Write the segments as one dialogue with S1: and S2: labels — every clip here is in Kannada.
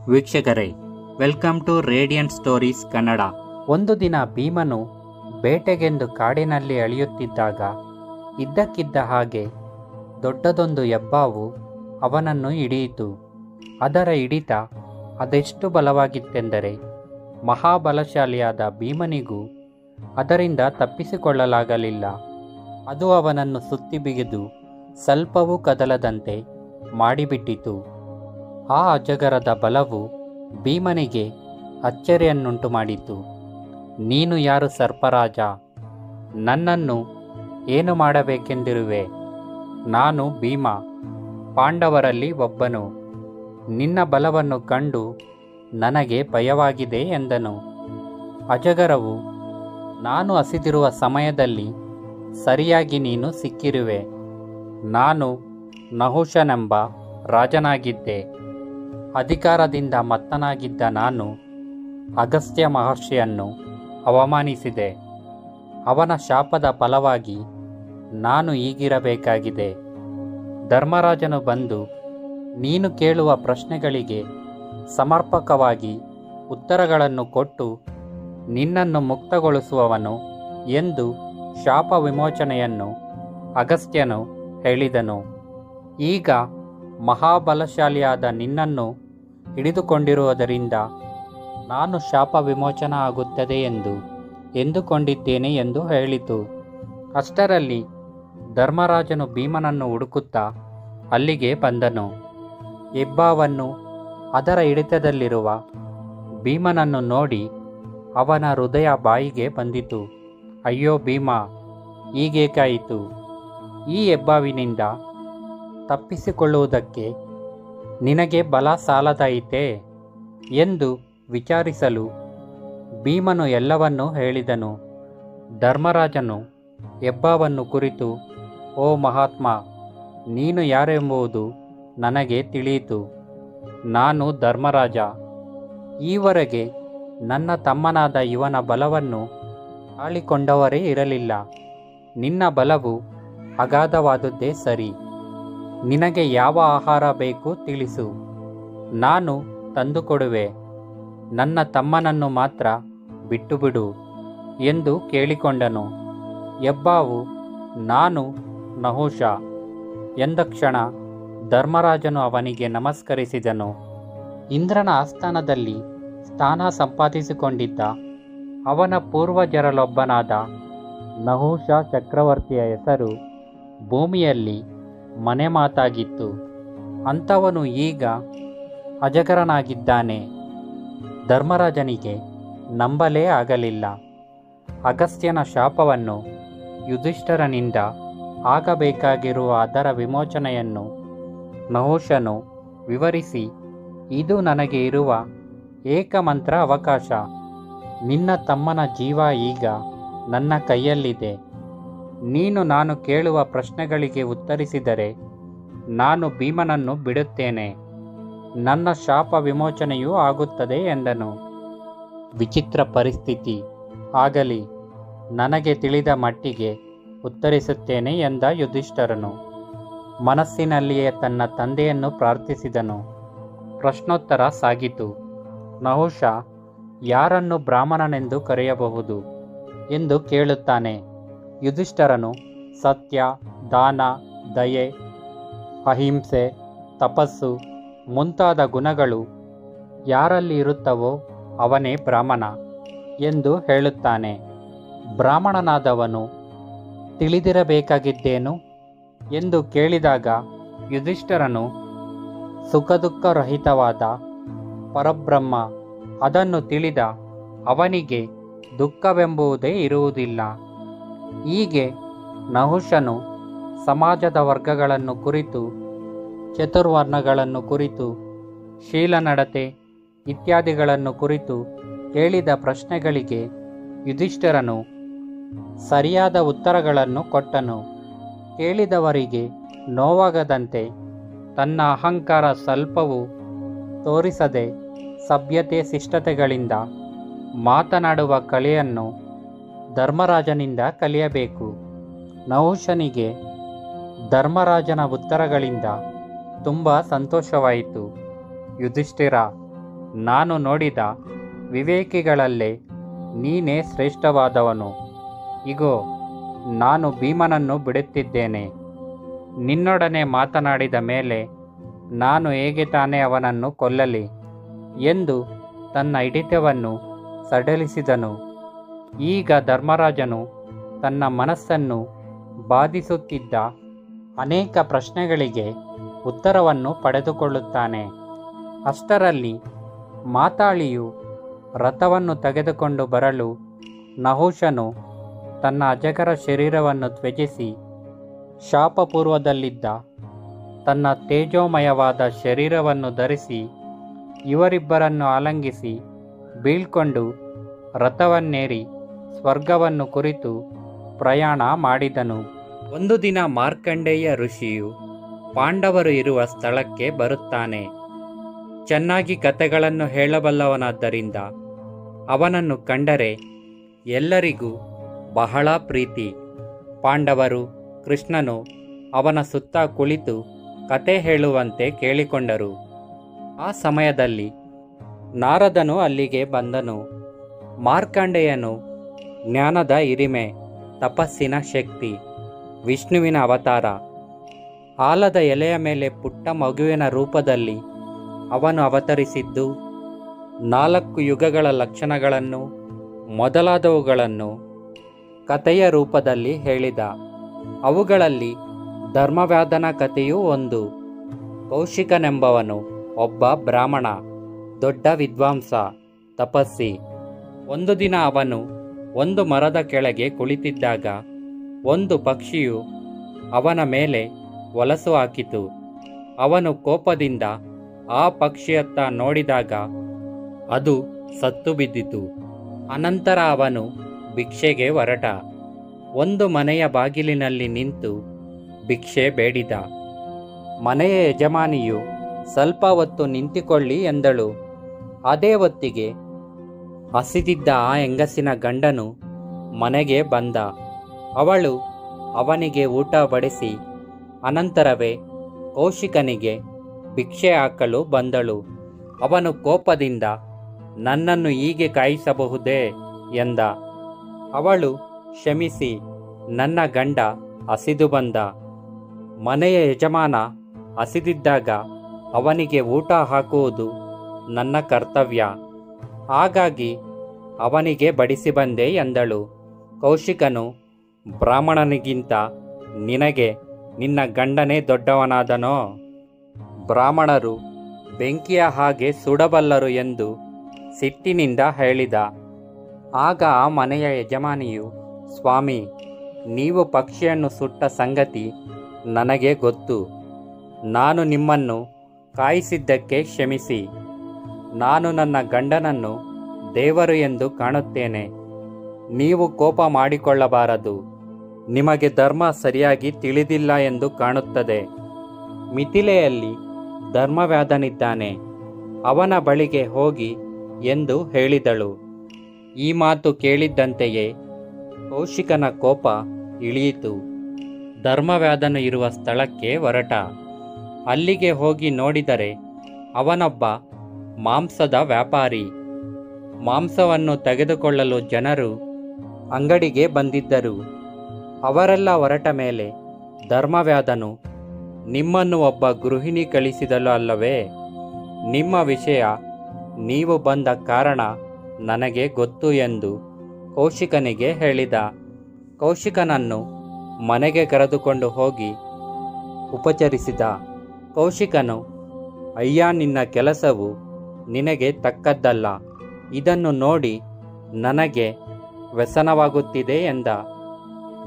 S1: ವೀಕ್ಷಕರೇ, welcome to radiant stories Kannada.
S2: ಒಂದು ದಿನ ಭೀಮನು ಬೇಟೆಗೆಂದು ಕಾಡಿನಲ್ಲಿ ಅಳೆಯುತ್ತಿದ್ದಾಗ ಇದ್ದಕ್ಕಿದ್ದ ಹಾಗೆ ದೊಡ್ಡದೊಂದು ಹೆಬ್ಬಾವು ಅವನನ್ನು ಹಿಡಿಯಿತು. ಅದರ ಹಿಡಿತ ಅದೆಷ್ಟು ಬಲವಾಗಿತ್ತೆಂದರೆ ಮಹಾಬಲಶಾಲಿಯಾದ ಭೀಮನಿಗೂ ಅದರಿಂದ ತಪ್ಪಿಸಿಕೊಳ್ಳಲಾಗಲಿಲ್ಲ. ಅದು ಅವನನ್ನು ಸುತ್ತಿ ಬಿಗಿದು ಸ್ವಲ್ಪವೂ ಕದಲದಂತೆ ಮಾಡಿಬಿಟ್ಟಿತು. ಆ ಅಜಗರದ ಬಲವು ಭೀಮನಿಗೆ ಅಚ್ಚರಿಯನ್ನುಂಟು ಮಾಡಿತು. ನೀನು ಯಾರು ಸರ್ಪರಾಜ? ನನ್ನನ್ನು ಏನು ಮಾಡಬೇಕೆಂದಿರುವೆ? ನಾನು ಭೀಮ, ಪಾಂಡವರಲ್ಲಿ ಒಬ್ಬನು. ನಿನ್ನ ಬಲವನ್ನು ಕಂಡು ನನಗೆ ಭಯವಾಗಿದೆ ಎಂದನು. ಅಜಗರವು, ನಾನು ಹಸಿದಿರುವ ಸಮಯದಲ್ಲಿ ಸರಿಯಾಗಿ ನೀನು ಸಿಕ್ಕಿರುವೆ. ನಾನು ನಹುಷನೆಂಬ ರಾಜನಾಗಿದ್ದೆ. ಅಧಿಕಾರದಿಂದ ಮತ್ತನಾಗಿದ್ದ ನಾನು ಅಗಸ್ತ್ಯ ಮಹರ್ಷಿಯನ್ನು ಅವಮಾನಿಸಿದೆ. ಅವನ ಶಾಪದ ಫಲವಾಗಿ ನಾನು ಹೀಗಿರಬೇಕಾಗಿದೆ. ಧರ್ಮರಾಜನು ಬಂದು ನೀನು ಕೇಳುವ ಪ್ರಶ್ನೆಗಳಿಗೆ ಸಮರ್ಪಕವಾಗಿ ಉತ್ತರಗಳನ್ನು ಕೊಟ್ಟು ನಿನ್ನನ್ನು ಮುಕ್ತಗೊಳಿಸುವವನು ಎಂದು ಶಾಪ ವಿಮೋಚನೆಯನ್ನು ಅಗಸ್ತ್ಯನು ಹೇಳಿದನು. ಈಗ ಮಹಾಬಲಶಾಲಿಯಾದ ನಿನ್ನನ್ನು ಹಿಡಿದುಕೊಂಡಿರುವುದರಿಂದ ನಾನು ಶಾಪ ವಿಮೋಚನ ಆಗುತ್ತದೆ ಎಂದು ಎಂದುಕೊಂಡಿದ್ದೇನೆ ಎಂದು ಹೇಳಿತು. ಅಷ್ಟರಲ್ಲಿ ಧರ್ಮರಾಜನು ಭೀಮನನ್ನು ಹುಡುಕುತ್ತಾ ಅಲ್ಲಿಗೆ ಬಂದನು. ಹೆಬ್ಬಾವನ್ನು ಅದರ ಹಿಡಿತದಲ್ಲಿರುವ ಭೀಮನನ್ನು ನೋಡಿ ಅವನ ಹೃದಯ ಬಾಯಿಗೆ ಬಂದಿತು. ಅಯ್ಯೋ ಭೀಮ, ಹೀಗೇಕಾಯಿತು? ಈ ಹೆಬ್ಬಾವಿನಿಂದ ತಪ್ಪಿಸಿಕೊಳ್ಳುವುದಕ್ಕೆ ನಿನಗೆ ಬಲ ಸಾಲದಾಯಿತೆ ಎಂದು ವಿಚಾರಿಸಲು ಭೀಮನು ಎಲ್ಲವನ್ನೂ ಹೇಳಿದನು. ಧರ್ಮರಾಜನು ಹೆಬ್ಬಾವನ್ನು ಕುರಿತು, ಓ ಮಹಾತ್ಮ, ನೀನು ಯಾರೆಂಬುದು ನನಗೆ ತಿಳಿಯಿತು. ನಾನು ಧರ್ಮರಾಜ. ಈವರೆಗೆ ನನ್ನ ತಮ್ಮನಾದ ಇವನ ಬಲವನ್ನು ಆಳಿಕೊಂಡವರೇ ಇರಲಿಲ್ಲ. ನಿನ್ನ ಬಲವು ಅಗಾಧವಾದುದೇ ಸರಿ. ನಿನಗೆ ಯಾವ ಆಹಾರ ಬೇಕು ತಿಳಿಸು, ನಾನು ತಂದುಕೊಡುವೆ. ನನ್ನ ತಮ್ಮನನ್ನು ಮಾತ್ರ ಬಿಟ್ಟುಬಿಡು ಎಂದು ಕೇಳಿಕೊಂಡನು. ಹೆಬ್ಬಾವು, ನಾನು ನಹುಷ ಎಂದ ಕ್ಷಣ ಧರ್ಮರಾಜನು ಅವನಿಗೆ ನಮಸ್ಕರಿಸಿದನು. ಇಂದ್ರನ ಆಸ್ಥಾನದಲ್ಲಿ ಸ್ಥಾನ ಸಂಪಾದಿಸಿಕೊಂಡಿದ್ದ ಅವನ ಪೂರ್ವಜರಲ್ಲೊಬ್ಬನಾದ ನಹುಷ ಚಕ್ರವರ್ತಿಯ ಹೆಸರು ಭೂಮಿಯಲ್ಲಿ ಮನೆ ಮಾತಾಗಿತ್ತು. ಅಂಥವನು ಈಗ ಅಜಗರನಾಗಿದ್ದಾನೆ. ಧರ್ಮರಾಜನಿಗೆ ನಂಬಲೇ ಆಗಲಿಲ್ಲ. ಅಗಸ್ತ್ಯನ ಶಾಪವನ್ನು ಯುಧಿಷ್ಠಿರನಿಂದ ಆಗಬೇಕಾಗಿರುವ ಅದರ ವಿಮೋಚನೆಯನ್ನು ನಹುಷನು ವಿವರಿಸಿ, ಇದು ನನಗೆ ಇರುವ ಏಕಮಂತ್ರ ಅವಕಾಶ. ನಿನ್ನ ತಮ್ಮನ ಜೀವ ಈಗ ನನ್ನ ಕೈಯಲ್ಲಿದೆ. ನೀನು ನಾನು ಕೇಳುವ ಪ್ರಶ್ನೆಗಳಿಗೆ ಉತ್ತರಿಸಿದರೆ ನಾನು ಭೀಮನನ್ನು ಬಿಡುತ್ತೇನೆ. ನನ್ನ ಶಾಪ ವಿಮೋಚನೆಯೂ ಆಗುತ್ತದೆ ಎಂದನು. ವಿಚಿತ್ರ ಪರಿಸ್ಥಿತಿ, ಆಗಲಿ, ನನಗೆ ತಿಳಿದ ಮಟ್ಟಿಗೆ ಉತ್ತರಿಸುತ್ತೇನೆ ಎಂದ ಯುಧಿಷ್ಠಿರನು. ಮನಸ್ಸಿನಲ್ಲಿಯೇ ತನ್ನ ತಂದೆಯನ್ನು ಪ್ರಾರ್ಥಿಸಿದನು. ಪ್ರಶ್ನೋತ್ತರ ಸಾಗಿತು. ನಹುಷ ಯಾರನ್ನು ಬ್ರಾಹ್ಮಣನೆಂದು ಕರೆಯಬಹುದು ಎಂದು ಕೇಳುತ್ತಾನೆ. ಯುಧಿಷ್ಠಿರನು ಸತ್ಯ, ದಾನ, ದಯೆ, ಅಹಿಂಸೆ, ತಪಸ್ಸು ಮುಂತಾದ ಗುಣಗಳು ಯಾರಲ್ಲಿ ಇರುತ್ತವೋ ಅವನೇ ಬ್ರಾಹ್ಮಣ ಎಂದು ಹೇಳುತ್ತಾನೆ. ಬ್ರಾಹ್ಮಣನಾದವನು ತಿಳಿದಿರಬೇಕಾಗಿದ್ದೇನು ಎಂದು ಕೇಳಿದಾಗ ಯುಧಿಷ್ಠಿರನು ಸುಖದುಃಖರಹಿತವಾದ ಪರಬ್ರಹ್ಮ, ಅದನ್ನು ತಿಳಿದ ಅವನಿಗೆ ದುಃಖವೆಂಬುದೇ ಇರುವುದಿಲ್ಲ. ಹೀಗೆ ನಹುಷನು ಸಮಾಜದ ವರ್ಗಗಳನ್ನು ಕುರಿತು, ಚತುರ್ವರ್ಣಗಳನ್ನು ಕುರಿತು, ಶೀಲನಡತೆ ಇತ್ಯಾದಿಗಳನ್ನು ಕುರಿತು ಕೇಳಿದ ಪ್ರಶ್ನೆಗಳಿಗೆ ಯುಧಿಷ್ಠಿರನು ಸರಿಯಾದ ಉತ್ತರಗಳನ್ನು ಕೊಟ್ಟನು. ಕೇಳಿದವರಿಗೆ ನೋವಾಗದಂತೆ ತನ್ನ ಅಹಂಕಾರ ಸ್ವಲ್ಪವೂ ತೋರಿಸದೆ ಸಭ್ಯತೆ ಶಿಷ್ಟತೆಗಳಿಂದ ಮಾತನಾಡುವ ಕಲೆಯನ್ನು ಧರ್ಮರಾಜನಿಂದ ಕಲಿಯಬೇಕು. ನಹುಷನಿಗೆ ಧರ್ಮರಾಜನ ಉತ್ತರಗಳಿಂದ ತುಂಬ ಸಂತೋಷವಾಯಿತು. ಯುಧಿಷ್ಠಿರ, ನಾನು ನೋಡಿದ ವಿವೇಕಿಗಳಲ್ಲೇ ನೀನೇ ಶ್ರೇಷ್ಠವಾದವನು. ಇಗೋ, ನಾನು ಭೀಮನನ್ನು ಬಿಡುತ್ತಿದ್ದೇನೆ. ನಿನ್ನೊಡನೆ ಮಾತನಾಡಿದ ಮೇಲೆ ನಾನು ಹೇಗೆ ತಾನೇ ಅವನನ್ನು ಕೊಲ್ಲಲಿ ಎಂದು ತನ್ನ ಹಿಡಿತವನ್ನು ಸಡಿಲಿಸಿದನು. ಈಗ ಧರ್ಮರಾಜನು ತನ್ನ ಮನಸ್ಸನ್ನು ಬಾಧಿಸುತ್ತಿದ್ದ ಅನೇಕ ಪ್ರಶ್ನೆಗಳಿಗೆ ಉತ್ತರವನ್ನು ಪಡೆದುಕೊಳ್ಳುತ್ತಾನೆ. ಅಷ್ಟರಲ್ಲಿ ಮಾತಾಳಿಯು ರಥವನ್ನು ತೆಗೆದುಕೊಂಡು ಬರಲು ನಹುಷನು ತನ್ನ ಅಜಗರ ಶರೀರವನ್ನು ತ್ಯಜಿಸಿ ಶಾಪಪೂರ್ವದಲ್ಲಿದ್ದ ತನ್ನ ತೇಜೋಮಯವಾದ ಶರೀರವನ್ನು ಧರಿಸಿ ಇವರಿಬ್ಬರನ್ನು ಆಲಂಗಿಸಿ ಬೀಳ್ಕೊಂಡು ರಥವನ್ನೇರಿ ಸ್ವರ್ಗವನ್ನು ಕುರಿತು ಪ್ರಯಾಣ ಮಾಡಿದನು. ಒಂದು ದಿನ ಮಾರ್ಕಂಡೇಯ ಋಷಿಯು ಪಾಂಡವರು ಇರುವ ಸ್ಥಳಕ್ಕೆ ಬರುತ್ತಾನೆ. ಚೆನ್ನಾಗಿ ಕಥೆಗಳನ್ನು ಹೇಳಬಲ್ಲವನಾದ್ದರಿಂದ ಅವನನ್ನು ಕಂಡರೆ ಎಲ್ಲರಿಗೂ ಬಹಳ ಪ್ರೀತಿ. ಪಾಂಡವರು ಕೃಷ್ಣನು ಅವನ ಸುತ್ತ ಕುಳಿತು ಕತೆ ಹೇಳುವಂತೆ ಕೇಳಿಕೊಂಡರು. ಆ ಸಮಯದಲ್ಲಿ ನಾರದನು ಅಲ್ಲಿಗೆ ಬಂದನು. ಮಾರ್ಕಂಡೇಯನು ಜ್ಞಾನದ ಹಿರಿಮೆ, ತಪಸ್ಸಿನ ಶಕ್ತಿ, ವಿಷ್ಣುವಿನ ಅವತಾರ. ಆಲದ ಎಲೆಯ ಮೇಲೆ ಪುಟ್ಟ ಮಗುವಿನ ರೂಪದಲ್ಲಿ ಅವನು ಅವತರಿಸಿದ್ದು 4 ಯುಗಗಳ ಲಕ್ಷಣಗಳನ್ನು ಮೊದಲಾದವುಗಳನ್ನು ಕಥೆಯ ರೂಪದಲ್ಲಿ ಹೇಳಿದ. ಅವುಗಳಲ್ಲಿ ಧರ್ಮವ್ಯಾಧನ ಕಥೆಯೂ ಒಂದು. ಕೌಶಿಕನೆಂಬವನು ಒಬ್ಬ ಬ್ರಾಹ್ಮಣ, ದೊಡ್ಡ ವಿದ್ವಾಂಸ, ತಪಸ್ಸಿ. ಒಂದು ದಿನ ಅವನು ಒಂದು ಮರದ ಕೆಳಗೆ ಕುಳಿತಿದ್ದಾಗ ಒಂದು ಪಕ್ಷಿಯು ಅವನ ಮೇಲೆ ಒಲಸು ಹಾಕಿತು. ಅವನು ಕೋಪದಿಂದ ಆ ಪಕ್ಷಿಯತ್ತ ನೋಡಿದಾಗ ಅದು ಸತ್ತು ಬಿದ್ದಿತು. ಅನಂತರ ಅವನು ಭಿಕ್ಷೆಗೆ ಹೊರಟ. ಒಂದು ಮನೆಯ ಬಾಗಿಲಿನಲ್ಲಿ ನಿಂತು ಭಿಕ್ಷೆ ಬೇಡಿದ. ಮನೆಯ ಯಜಮಾನಿಯು ಸ್ವಲ್ಪ ಹೊತ್ತು ನಿಂತುಕೊಳ್ಳಿ ಎಂದಳು. ಅದೇ ಹೊತ್ತಿಗೆ ಹಸಿದಿದ್ದ ಆ ಹೆಂಗಸಿನ ಗಂಡನು ಮನೆಗೆ ಬಂದ. ಅವಳು ಅವನಿಗೆ ಊಟ ಬಡಿಸಿ ಅನಂತರವೇ ಕೌಶಿಕನಿಗೆ ಭಿಕ್ಷೆ ಹಾಕಲು ಬಂದಳು. ಅವನು ಕೋಪದಿಂದ, ನನ್ನನ್ನು ಹೀಗೆ ಕಾಯಿಸಬಹುದೇ ಎಂದ. ಅವಳು, ಕ್ಷಮಿಸಿ, ನನ್ನ ಗಂಡ ಹಸಿದು ಬಂದ. ಮನೆಯ ಯಜಮಾನ ಹಸಿದಿದ್ದಾಗ ಅವನಿಗೆ ಊಟ ಹಾಕುವುದು ನನ್ನ ಕರ್ತವ್ಯ. ಹಾಗಾಗಿ ಅವನಿಗೆ ಬಡಿಸಿ ಬಂದೆ ಎಂದಳು. ಕೌಶಿಕನು, ಬ್ರಾಹ್ಮಣನಿಗಿಂತ ನಿನಗೆ ನಿನ್ನ ಗಂಡನೇ ದೊಡ್ಡವನಾದನೋ? ಬ್ರಾಹ್ಮಣರು ಬೆಂಕಿಯ ಹಾಗೆ ಸುಡಬಲ್ಲರು ಎಂದು ಸಿಟ್ಟಿನಿಂದ ಹೇಳಿದ. ಆಗ ಆ ಮನೆಯ ಯಜಮಾನಿಯು, ಸ್ವಾಮಿ, ನೀವು ಪಕ್ಷಿಯನ್ನು ಸುಟ್ಟ ಸಂಗತಿ ನನಗೆ ಗೊತ್ತು. ನಾನು ನಿಮ್ಮನ್ನು ಕಾಯಿಸಿದ್ದಕ್ಕೆ ಕ್ಷಮಿಸಿ. ನಾನು ನನ್ನ ಗಂಡನನ್ನು ದೇವರು ಎಂದು ಕಾಣುತ್ತೇನೆ. ನೀವು ಕೋಪ ಮಾಡಿಕೊಳ್ಳಬಾರದು. ನಿಮಗೆ ಧರ್ಮ ಸರಿಯಾಗಿ ತಿಳಿದಿಲ್ಲ ಎಂದು ಕಾಣುತ್ತದೆ. ಮಿಥಿಲೆಯಲ್ಲಿ ಧರ್ಮವ್ಯಾಧನಿದ್ದಾನೆ, ಅವನ ಬಳಿಗೆ ಹೋಗಿ ಎಂದು ಹೇಳಿದಳು. ಈ ಮಾತು ಕೇಳಿದ್ದಂತೆಯೇ ಕೌಶಿಕನ ಕೋಪ ಇಳಿಯಿತು. ಧರ್ಮವ್ಯಾಧನು ಇರುವ ಸ್ಥಳಕ್ಕೆ ಹೊರಟ. ಅಲ್ಲಿಗೆ ಹೋಗಿ ನೋಡಿದರೆ ಅವನೊಬ್ಬ ಮಾಂಸದ ವ್ಯಾಪಾರಿ. ಮಾಂಸವನ್ನು ತೆಗೆದುಕೊಳ್ಳಲು ಜನರು ಅಂಗಡಿಗೆ ಬಂದಿದ್ದರು. ಅವರೆಲ್ಲ ಹೊರಟ ಮೇಲೆ ಧರ್ಮವ್ಯಾಧನು, ನಿಮ್ಮನ್ನು ಒಬ್ಬ ಗೃಹಿಣಿ ಕಳಿಸಿದಳು ಅಲ್ಲವೇ? ನಿಮ್ಮ ವಿಷಯ, ನೀವು ಬಂದ ಕಾರಣ ನನಗೆ ಗೊತ್ತು ಎಂದು ಕೌಶಿಕನಿಗೆ ಹೇಳಿದ. ಕೌಶಿಕನನ್ನು ಮನೆಗೆ ಕರೆದುಕೊಂಡು ಹೋಗಿ ಉಪಚರಿಸಿದ. ಕೌಶಿಕನು, ಅಯ್ಯ, ನಿನ್ನ ಕೆಲಸವು ನಿನಗೆ ತಕ್ಕದ್ದಲ್ಲ. ಇದನ್ನು ನೋಡಿ ನನಗೆ ವ್ಯಸನವಾಗುತ್ತಿದೆ ಎಂದ.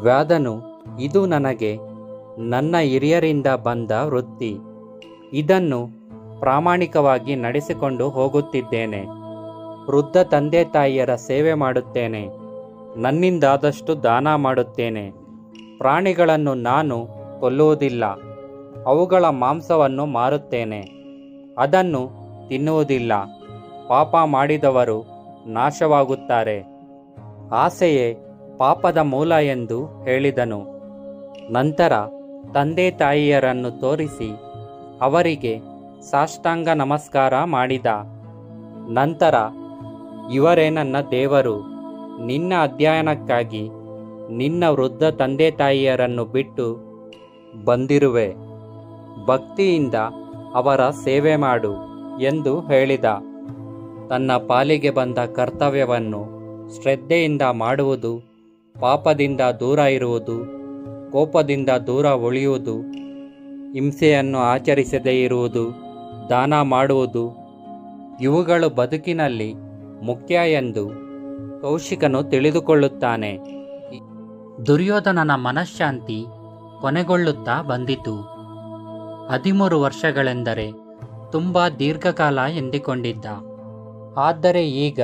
S2: ವ್ಯಾಧನು, ಇದು ನನಗೆ ನನ್ನ ಹಿರಿಯರಿಂದ ಬಂದ ವೃತ್ತಿ. ಇದನ್ನು ಪ್ರಾಮಾಣಿಕವಾಗಿ ನಡೆಸಿಕೊಂಡು ಹೋಗುತ್ತಿದ್ದೇನೆ. ವೃದ್ಧ ತಂದೆ ತಾಯಿಯರ ಸೇವೆ ಮಾಡುತ್ತೇನೆ. ನನ್ನಿಂದಾದಷ್ಟು ದಾನ ಮಾಡುತ್ತೇನೆ. ಪ್ರಾಣಿಗಳನ್ನು ನಾನು ಕೊಲ್ಲುವುದಿಲ್ಲ. ಅವುಗಳ ಮಾಂಸವನ್ನು ಮಾರುತ್ತೇನೆ. ಅದನ್ನು ತಿನ್ನುವುದಿಲ್ಲ. ಪಾಪ ಮಾಡಿದವರು ನಾಶವಾಗುತ್ತಾರೆ. ಆಸೆಯೇ ಪಾಪದ ಮೂಲ ಎಂದು ಹೇಳಿದನು. ನಂತರ ತಂದೆ ತಾಯಿಯರನ್ನು ತೋರಿಸಿ ಅವರಿಗೆ ಸಾಷ್ಟಾಂಗ ನಮಸ್ಕಾರ ಮಾಡಿದ. ನಂತರ, ಇವರೇ ನನ್ನ ದೇವರು, ನಿನ್ನ ಅಧ್ಯಯನಕ್ಕಾಗಿ ನಿನ್ನ ವೃದ್ಧ ತಂದೆ ತಾಯಿಯರನ್ನು ಬಿಟ್ಟು ಬಂದಿರುವೆ, ಭಕ್ತಿಯಿಂದ ಅವರ ಸೇವೆ ಮಾಡು ಎಂದು ಹೇಳಿದ. ತನ್ನ ಪಾಲಿಗೆ ಬಂದ ಕರ್ತವ್ಯವನ್ನು ಶ್ರದ್ಧೆಯಿಂದ ಮಾಡುವುದು, ಪಾಪದಿಂದ ದೂರ ಇರುವುದು, ಕೋಪದಿಂದ ದೂರ ಉಳಿಯುವುದು, ಹಿಂಸೆಯನ್ನು ಆಚರಿಸದೇ ಇರುವುದು, ದಾನ ಮಾಡುವುದು, ಇವುಗಳು ಬದುಕಿನಲ್ಲಿ ಮುಖ್ಯ ಎಂದು ಕೌಶಿಕನು ತಿಳಿದುಕೊಳ್ಳುತ್ತಾನೆ. ದುರ್ಯೋಧನನ ಮನಃಶಾಂತಿ ಕೊನೆಗೊಳ್ಳುತ್ತಾ ಬಂದಿತು. 13 ವರ್ಷಗಳೆಂದರೆ ತುಂಬ ದೀರ್ಘಕಾಲ ಎಂದುಕೊಂಡಿದ್ದ. ಆದರೆ ಈಗ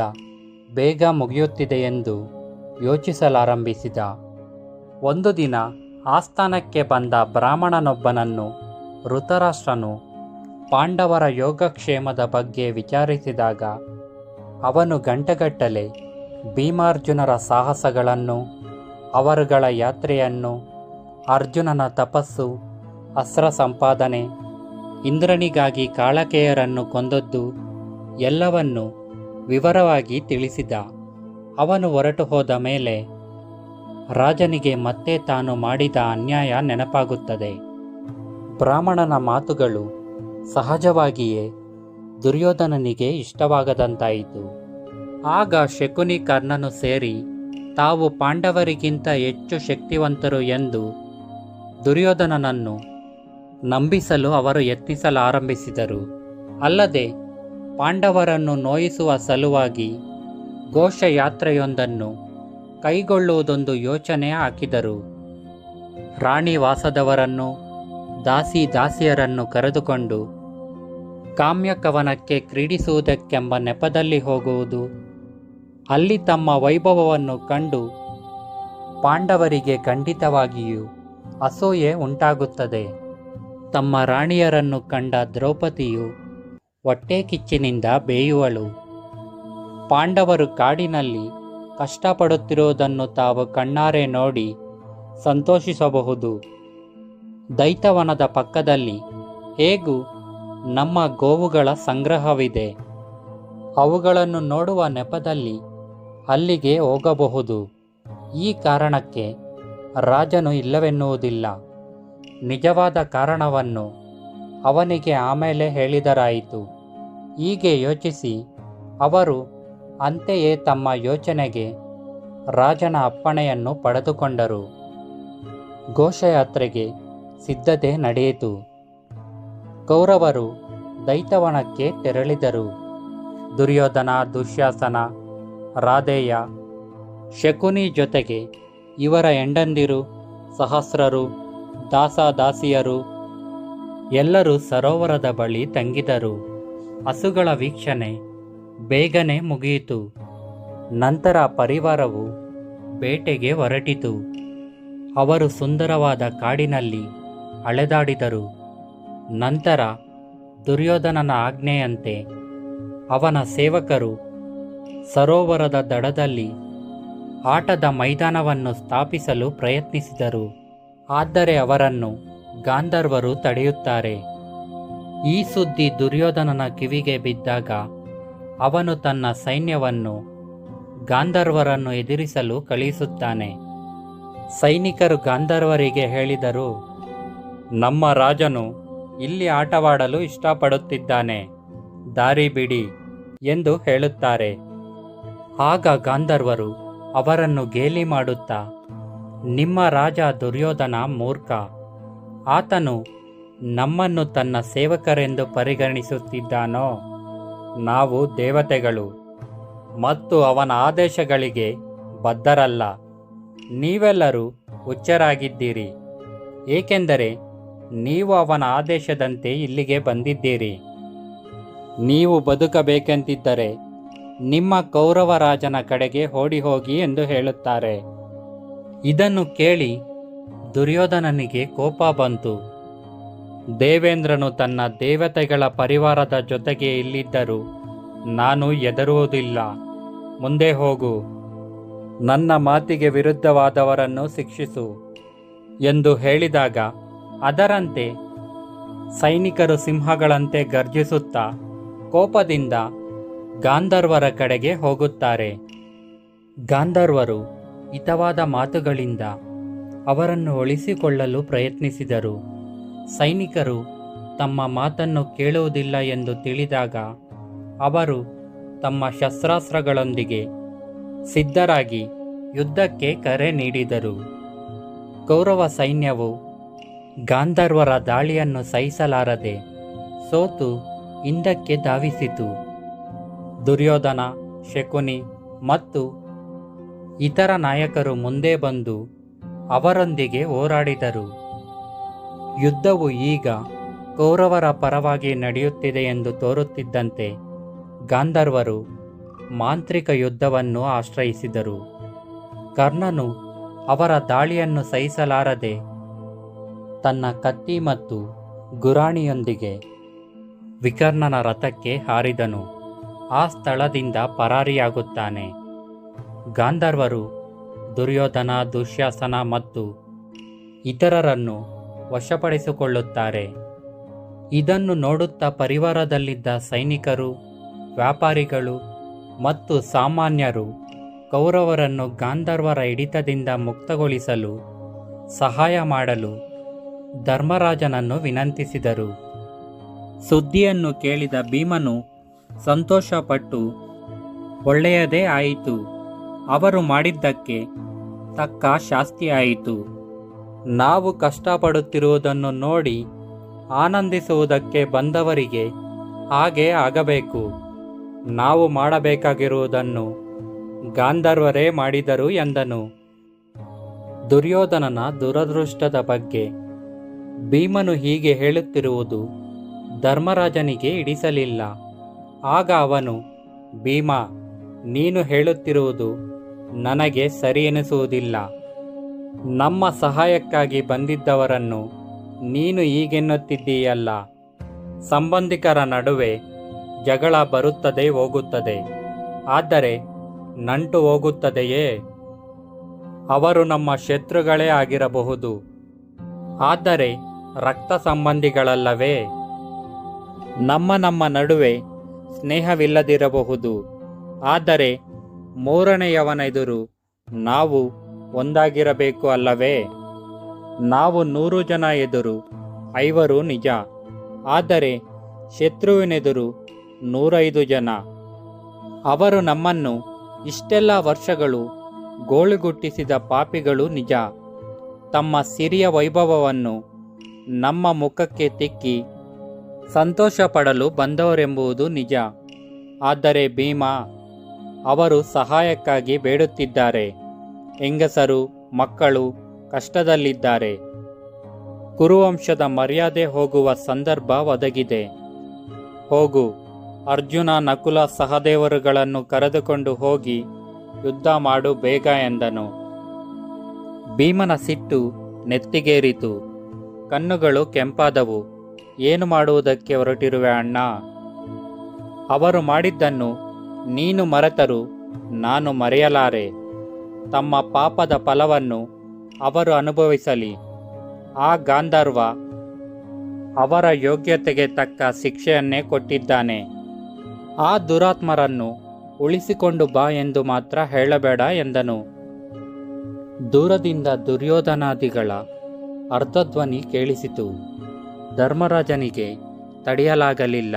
S2: ಬೇಗ ಮುಗಿಯುತ್ತಿದೆ ಎಂದು ಯೋಚಿಸಲಾರಂಭಿಸಿದ. ಒಂದು ದಿನ ಆಸ್ಥಾನಕ್ಕೆ ಬಂದ ಬ್ರಾಹ್ಮಣನೊಬ್ಬನನ್ನು ಧೃತರಾಷ್ಟ್ರನು ಪಾಂಡವರ ಯೋಗಕ್ಷೇಮದ ಬಗ್ಗೆ ವಿಚಾರಿಸಿದಾಗ ಅವನು ಗಂಟೆಗಟ್ಟಲೆ ಭೀಮಾರ್ಜುನರ ಸಾಹಸಗಳನ್ನು, ಅವರುಗಳ ಯಾತ್ರೆಯನ್ನು, ಅರ್ಜುನನ ತಪಸ್ಸು, ಅಸ್ತ್ರ ಸಂಪಾದನೆ, ಇಂದ್ರನಿಗಾಗಿ ಕಾಳಕೇಯರನ್ನು ಕೊಂದದ್ದು ಎಲ್ಲವನ್ನೂ ವಿವರವಾಗಿ ತಿಳಿಸಿದ. ಅವನು ಹೊರಟು ಹೋದ ಮೇಲೆ ರಾಜನಿಗೆ ಮತ್ತೆ ತಾನು ಮಾಡಿದ ಅನ್ಯಾಯ ನೆನಪಾಗುತ್ತದೆ. ಬ್ರಾಹ್ಮಣನ ಮಾತುಗಳು ಸಹಜವಾಗಿಯೇ ದುರ್ಯೋಧನನಿಗೆ ಇಷ್ಟವಾಗದಂತಾಯಿತು. ಆಗ ಶಕುನಿ ಕರ್ಣನು ಸೇರಿ ತಾವು ಪಾಂಡವರಿಗಿಂತ ಹೆಚ್ಚು ಶಕ್ತಿವಂತರು ಎಂದು ದುರ್ಯೋಧನನನ್ನು ನಂಬಿಸಲು ಅವರು ಯತ್ನಿಸಲಾರಂಭಿಸಿದರು. ಅಲ್ಲದೆ ಪಾಂಡವರನ್ನು ನೋಯಿಸುವ ಸಲುವಾಗಿ ಘೋಷಯಾತ್ರೆಯೊಂದನ್ನು ಕೈಗೊಳ್ಳುವುದೊಂದು ಯೋಚನೆ ಹಾಕಿದರು. ರಾಣಿ ವಾಸದವರನ್ನು, ದಾಸಿಯರನ್ನು ಕರೆದುಕೊಂಡು ಕಾಮ್ಯಕವನಕ್ಕೆ ಕ್ರೀಡಿಸುವುದಕ್ಕೆಂಬ ನೆಪದಲ್ಲಿ ಹೋಗುವುದು, ಅಲ್ಲಿ ತಮ್ಮ ವೈಭವವನ್ನು ಕಂಡು ಪಾಂಡವರಿಗೆ ಖಂಡಿತವಾಗಿಯೂ ಅಸೂಯೆ ಉಂಟಾಗುತ್ತದೆ. ತಮ್ಮ ರಾಣಿಯರನ್ನು ಕಂಡ ದ್ರೌಪದಿಯು ಹೊಟ್ಟೆ ಕಿಚ್ಚಿನಿಂದ ಬೇಯುವಳು. ಪಾಂಡವರು ಕಾಡಿನಲ್ಲಿ ಕಷ್ಟಪಡುತ್ತಿರುವುದನ್ನು ತಾವು ಕಣ್ಣಾರೆ ನೋಡಿ ಸಂತೋಷಿಸಬಹುದು. ದೈತ್ಯವನದ ಪಕ್ಕದಲ್ಲಿ ಹೇಗೂ ನಮ್ಮ ಗೋವುಗಳ ಸಂಗ್ರಹವಿದೆ, ಅವುಗಳನ್ನು ನೋಡುವ ನೆಪದಲ್ಲಿ ಅಲ್ಲಿಗೆ ಹೋಗಬಹುದು. ಈ ಕಾರಣಕ್ಕೆ ರಾಜನು ಇಲ್ಲವೆನ್ನುವುದಿಲ್ಲ. ನಿಜವಾದ ಕಾರಣವನ್ನು ಅವನಿಗೆ ಆಮೇಲೆ ಹೇಳಿದರಾಯಿತು. ಹೀಗೆ ಯೋಚಿಸಿ ಅವರು ಅಂತೆಯೇ ತಮ್ಮ ಯೋಚನೆಗೆ ರಾಜನ ಅಪ್ಪಣೆಯನ್ನು ಪಡೆದುಕೊಂಡರು. ಘೋಷಯಾತ್ರೆಗೆ ಸಿದ್ಧತೆ ನಡೆಯಿತು. ಕೌರವರು ದೈತ್ಯವನಕ್ಕೆ ತೆರಳಿದರು. ದುರ್ಯೋಧನ, ದುಶ್ಯಾಸನ, ರಾಧೇಯ, ಶಕುನಿ ಜೊತೆಗೆ ಇವರ ಹೆಂಡಂದಿರು, ಸಹಸ್ರರು, ದಾಸಿಯರು ಎಲ್ಲರೂ ಸರೋವರದ ಬಳಿ ತಂಗಿದರು. ಹಸುಗಳ ವೀಕ್ಷಣೆ ಬೇಗನೆ ಮುಗಿಯಿತು. ನಂತರ ಪರಿವಾರವು ಬೇಟೆಗೆ ಹೊರಟಿತು. ಅವರು ಸುಂದರವಾದ ಕಾಡಿನಲ್ಲಿ ಅಲೆದಾಡಿದರು. ನಂತರ ದುರ್ಯೋಧನನ ಆಜ್ಞೆಯಂತೆ ಅವನ ಸೇವಕರು ಸರೋವರದ ದಡದಲ್ಲಿ ಆಟದ ಮೈದಾನವನ್ನು ಸ್ಥಾಪಿಸಲು ಪ್ರಯತ್ನಿಸಿದರು. ಆದರೆ ಅವರನ್ನು ಗಾಂಧರ್ವರು ತಡೆಯುತ್ತಾರೆ. ಈ ಸುದ್ದಿ ದುರ್ಯೋಧನನ ಕಿವಿಗೆ ಬಿದ್ದಾಗ ಅವನು ತನ್ನ ಸೈನ್ಯವನ್ನು ಗಾಂಧರ್ವರನ್ನು ಎದುರಿಸಲು ಕಳುಹಿಸುತ್ತಾನೆ. ಸೈನಿಕರು ಗಾಂಧರ್ವರಿಗೆ ಹೇಳಿದರು, ನಮ್ಮ ರಾಜನು ಇಲ್ಲಿ ಆಟವಾಡಲು ಇಷ್ಟಪಡುತ್ತಿದ್ದಾನೆ, ದಾರಿ ಬಿಡಿ ಎಂದು ಹೇಳುತ್ತಾರೆ. ಆಗ ಗಾಂಧರ್ವರು ಅವರನ್ನು ಗೇಲಿ ಮಾಡುತ್ತಾ, ನಿಮ್ಮ ರಾಜ ದುರ್ಯೋಧನ ಮೂರ್ಖ, ಆತನು ನಮ್ಮನ್ನು ತನ್ನ ಸೇವಕರೆಂದು ಪರಿಗಣಿಸುತ್ತಿದ್ದಾನೋ? ನಾವು ದೇವತೆಗಳು ಮತ್ತು ಅವನ ಆದೇಶಗಳಿಗೆ ಬದ್ಧರಲ್ಲ. ನೀವೆಲ್ಲರೂ ಹುಚ್ಚರಾಗಿದ್ದೀರಿ, ಏಕೆಂದರೆ ನೀವು ಅವನ ಆದೇಶದಂತೆ ಇಲ್ಲಿಗೆ ಬಂದಿದ್ದೀರಿ. ನೀವು ಬದುಕಬೇಕೆಂದಿದ್ದರೆ ನಿಮ್ಮ ಕೌರವ ರಾಜನ ಕಡೆಗೆ ಓಡಿ ಹೋಗಿ ಎಂದು ಹೇಳುತ್ತಾರೆ. ಇದನ್ನು ಕೇಳಿ ದುರ್ಯೋಧನನಿಗೆ ಕೋಪ ಬಂತು. ದೇವೇಂದ್ರನು ತನ್ನ ದೇವತೆಗಳ ಪರಿವಾರದ ಜೊತೆಗೆ ಇಲ್ಲಿದ್ದರೂ ನಾನು ಹೆದರುವುದಿಲ್ಲ, ಮುಂದೆ ಹೋಗು, ನನ್ನ ಮಾತಿಗೆ ವಿರುದ್ಧವಾದವರನ್ನು ಶಿಕ್ಷಿಸು ಎಂದು ಹೇಳಿದಾಗ ಅದರಂತೆ ಸೈನಿಕರು ಸಿಂಹಗಳಂತೆ ಗರ್ಜಿಸುತ್ತಾ ಕೋಪದಿಂದ ಗಾಂಧರ್ವರ ಕಡೆಗೆ ಹೋಗುತ್ತಾರೆ. ಗಾಂಧರ್ವರು ಹಿತವಾದ ಮಾತುಗಳಿಂದ ಅವರನ್ನು ಉಳಿಸಿಕೊಳ್ಳಲು ಪ್ರಯತ್ನಿಸಿದರು. ಸೈನಿಕರು ತಮ್ಮ ಮಾತನ್ನು ಕೇಳುವುದಿಲ್ಲ ಎಂದು ತಿಳಿದಾಗ ಅವರು ತಮ್ಮ ಶಸ್ತ್ರಾಸ್ತ್ರಗಳೊಂದಿಗೆ ಸಿದ್ಧರಾಗಿ ಯುದ್ಧಕ್ಕೆ ಕರೆ ನೀಡಿದರು. ಕೌರವ ಸೈನ್ಯವು ಗಾಂಧರ್ವರ ದಾಳಿಯನ್ನು ಸಹಿಸಲಾರದೆ ಸೋತು ಹಿಂದಕ್ಕೆ ಧಾವಿಸಿತು. ದುರ್ಯೋಧನ, ಶಕುನಿ ಮತ್ತು ಇತರ ನಾಯಕರು ಮುಂದೆ ಬಂದು ಅವರೊಂದಿಗೆ ಹೋರಾಡಿದರು. ಯುದ್ಧವು ಈಗ ಕೌರವರ ಪರವಾಗಿ ನಡೆಯುತ್ತಿದೆ ಎಂದು ತೋರುತ್ತಿದ್ದಂತೆ ಗಾಂಧರ್ವರು ಮಾಂತ್ರಿಕ ಯುದ್ಧವನ್ನು ಆಶ್ರಯಿಸಿದರು. ಕರ್ಣನು ಅವರ ದಾಳಿಯನ್ನು ಸಹಿಸಲಾರದೆ ತನ್ನ ಕತ್ತಿ ಮತ್ತು ಗುರಾಣಿಯೊಂದಿಗೆ ವಿಕರ್ಣನ ರಥಕ್ಕೆ ಹಾರಿದನು. ಆ ಸ್ಥಳದಿಂದ ಪರಾರಿಯಾಗುತ್ತಾನೆ. ಗಾಂಧರ್ವರು ದುರ್ಯೋಧನ, ದುಶ್ಯಾಸನ ಮತ್ತು ಇತರರನ್ನು ವಶಪಡಿಸಿಕೊಳ್ಳುತ್ತಾರೆ. ಇದನ್ನು ನೋಡುತ್ತಾ ಪರಿವಾರದಲ್ಲಿದ್ದ ಸೈನಿಕರು, ವ್ಯಾಪಾರಿಗಳು ಮತ್ತು ಸಾಮಾನ್ಯರು ಕೌರವರನ್ನು ಗಾಂಧರ್ವರ ಹಿಡಿತದಿಂದ ಮುಕ್ತಗೊಳಿಸಲು ಸಹಾಯ ಮಾಡಲು ಧರ್ಮರಾಜನನ್ನು ವಿನಂತಿಸಿದರು. ಸುದ್ದಿಯನ್ನು ಕೇಳಿದ ಭೀಮನು ಸಂತೋಷಪಟ್ಟು, ಒಳ್ಳೆಯದೇ ಆಯಿತು, ಅವರು ಮಾಡಿದ್ದಕ್ಕೆ ತಕ್ಕ ಶಾಸ್ತಿಯಾಯಿತು. ನಾವು ಕಷ್ಟಪಡುತ್ತಿರುವುದನ್ನು ನೋಡಿ ಆನಂದಿಸುವುದಕ್ಕೆ ಬಂದವರಿಗೆ ಹಾಗೆ ಆಗಬೇಕು. ನಾವು ಮಾಡಬೇಕಾಗಿರುವುದನ್ನು ಗಾಂಧರ್ವರೇ ಮಾಡಿದರು ಎಂದನು. ದುರ್ಯೋಧನನ ದುರದೃಷ್ಟದ ಬಗ್ಗೆ ಭೀಮನು ಹೀಗೆ ಹೇಳುತ್ತಿರುವುದು ಧರ್ಮರಾಜನಿಗೆ ಹಿಡಿಸಲಿಲ್ಲ. ಆಗ ಅವನು, ಭೀಮ, ನೀನು ಹೇಳುತ್ತಿರುವುದು ನನಗೆ ಸರಿ ಎನಿಸುವುದಿಲ್ಲ. ನಮ್ಮ ಸಹಾಯಕ್ಕಾಗಿ ಬಂದಿದ್ದವರನ್ನು ನೀನು ಹೀಗೆನ್ನುತ್ತಿದ್ದೀಯಲ್ಲ. ಸಂಬಂಧಿಕರ ನಡುವೆ ಜಗಳ ಬರುತ್ತದೆ ಹೋಗುತ್ತದೆ, ಆದರೆ ನಂಟು ಹೋಗುತ್ತದೆಯೇ? ಅವರು ನಮ್ಮ ಶತ್ರುಗಳೇ ಆಗಿರಬಹುದು, ಆದರೆ ರಕ್ತ ಸಂಬಂಧಿಗಳಲ್ಲವೇ? ನಮ್ಮ ನಡುವೆ ಸ್ನೇಹವಿಲ್ಲದಿರಬಹುದು, ಆದರೆ ಮೂರನೆಯವನೆದುರು ನಾವು ಒಂದಾಗಿರಬೇಕು ಅಲ್ಲವೇ? ನಾವು 100 ಜನ ಎದುರು 5 ನಿಜ, ಆದರೆ ಶತ್ರುವಿನೆದುರು 105 ಜನ. ಅವರು ನಮ್ಮನ್ನು ಇಷ್ಟೆಲ್ಲ ವರ್ಷಗಳು ಗೋಳುಗುಟ್ಟಿಸಿದ ಪಾಪಿಗಳು ನಿಜ. ತಮ್ಮ ಸಿರಿಯ ವೈಭವವನ್ನು ನಮ್ಮ ಮುಖಕ್ಕೆ ತಿಕ್ಕಿ ಸಂತೋಷಪಡಲು ಬಂದವರೆಂಬುದು ನಿಜ. ಆದರೆ ಭೀಮ, ಅವರು ಸಹಾಯಕ್ಕಾಗಿ ಬೇಡುತ್ತಿದ್ದಾರೆ. ಹೆಂಗಸರು, ಮಕ್ಕಳು ಕಷ್ಟದಲ್ಲಿದ್ದಾರೆ. ಕುರುವಂಶದ ಮರ್ಯಾದೆ ಹೋಗುವ ಸಂದರ್ಭ ಒದಗಿದೆ. ಹೋಗು, ಅರ್ಜುನ, ನಕುಲ, ಸಹದೇವರುಗಳನ್ನು ಕರೆದುಕೊಂಡು ಹೋಗಿ ಯುದ್ಧ ಮಾಡು ಬೇಗ ಎಂದನು. ಭೀಮನ ಸಿಟ್ಟು ನೆತ್ತಿಗೇರಿತು. ಕಣ್ಣುಗಳು ಕೆಂಪಾದವು. ಏನು ಮಾಡುವುದಕ್ಕೆ ಹೊರಟಿರುವೆ ಅಣ್ಣ? ಅವರು ಮಾಡಿದ್ದನ್ನು ನೀನು ಮರೆತರೂ ನಾನು ಮರೆಯಲಾರೆ. ತಮ್ಮ ಪಾಪದ ಫಲವನ್ನು ಅವರು ಅನುಭವಿಸಲಿ. ಆ ಗಾಂಧರ್ವ ಅವರ ಯೋಗ್ಯತೆಗೆ ತಕ್ಕ ಶಿಕ್ಷೆಯನ್ನೇ ಕೊಟ್ಟಿದ್ದಾನೆ. ಆ ದುರಾತ್ಮರನ್ನು ಉಳಿಸಿಕೊಂಡು ಬಾ ಎಂದು ಮಾತ್ರ ಹೇಳಬೇಡ ಎಂದನು. ದೂರದಿಂದ ದುರ್ಯೋಧನಾದಿಗಳ ಅರ್ಧಧ್ವನಿ ಕೇಳಿಸಿತು. ಧರ್ಮರಾಜನಿಗೆ ತಡೆಯಲಾಗಲಿಲ್ಲ.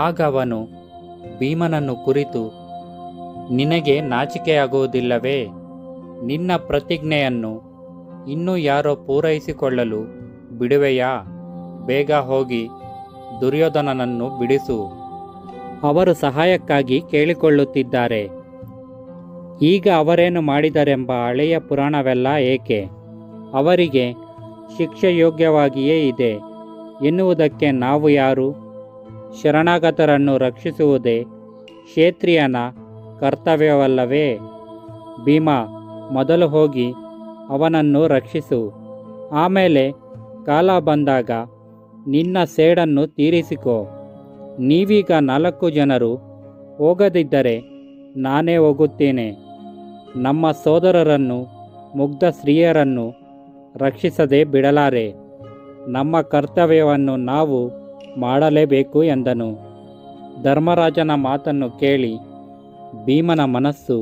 S2: ಆಗ ಅವನು ಭೀಮನನ್ನು ಕುರಿತು, ನಿನಗೆ ನಾಚಿಕೆಯಾಗುವುದಿಲ್ಲವೇ? ನಿನ್ನ ಪ್ರತಿಜ್ಞೆಯನ್ನು ಇನ್ನೂ ಯಾರೋ ಪೂರೈಸಿಕೊಳ್ಳಲು ಬಿಡುವೆಯಾ? ಬೇಗ ಹೋಗಿ ದುರ್ಯೋಧನನನ್ನು ಬಿಡಿಸು. ಅವರು ಸಹಾಯಕ್ಕಾಗಿ ಕೇಳಿಕೊಳ್ಳುತ್ತಿದ್ದಾರೆ. ಈಗ ಅವರೇನು ಮಾಡಿದರೆಂಬ ಹಳೆಯ ಪುರಾಣವೆಲ್ಲ ಏಕೆ? ಅವರಿಗೆ ಶಿಕ್ಷೆ ಯೋಗ್ಯವಾಗಿಯೇ ಇದೆ ಎನ್ನುವುದಕ್ಕೆ ನಾವು ಯಾರು? ಶರಣಾಗತರನ್ನು ರಕ್ಷಿಸುವುದೇ ಕ್ಷತ್ರಿಯನ ಕರ್ತವ್ಯವಲ್ಲವೇ? ಭೀಮ, ಮೊದಲು ಹೋಗಿ ಅವನನ್ನು ರಕ್ಷಿಸು. ಆಮೇಲೆ ಕಾಲ ಬಂದಾಗ ನಿನ್ನ ಸೇಡನ್ನು ತೀರಿಸಿಕೋ. ನೀವೀಗ 4 ಜನರು ಹೋಗದಿದ್ದರೆ ನಾನೇ ಹೋಗುತ್ತೇನೆ. ನಮ್ಮ ಸೋದರರನ್ನು, ಮುಗ್ಧ ಸ್ತ್ರೀಯರನ್ನು ರಕ್ಷಿಸದೆ ಬಿಡಲಾರೆ. ನಮ್ಮ ಕರ್ತವ್ಯವನ್ನು ನಾವು ಮಾಡಲೇಬೇಕು ಎಂದನು. ಧರ್ಮರಾಜನ ಮಾತನ್ನು ಕೇಳಿ ಭೀಮನ ಮನಸ್ಸು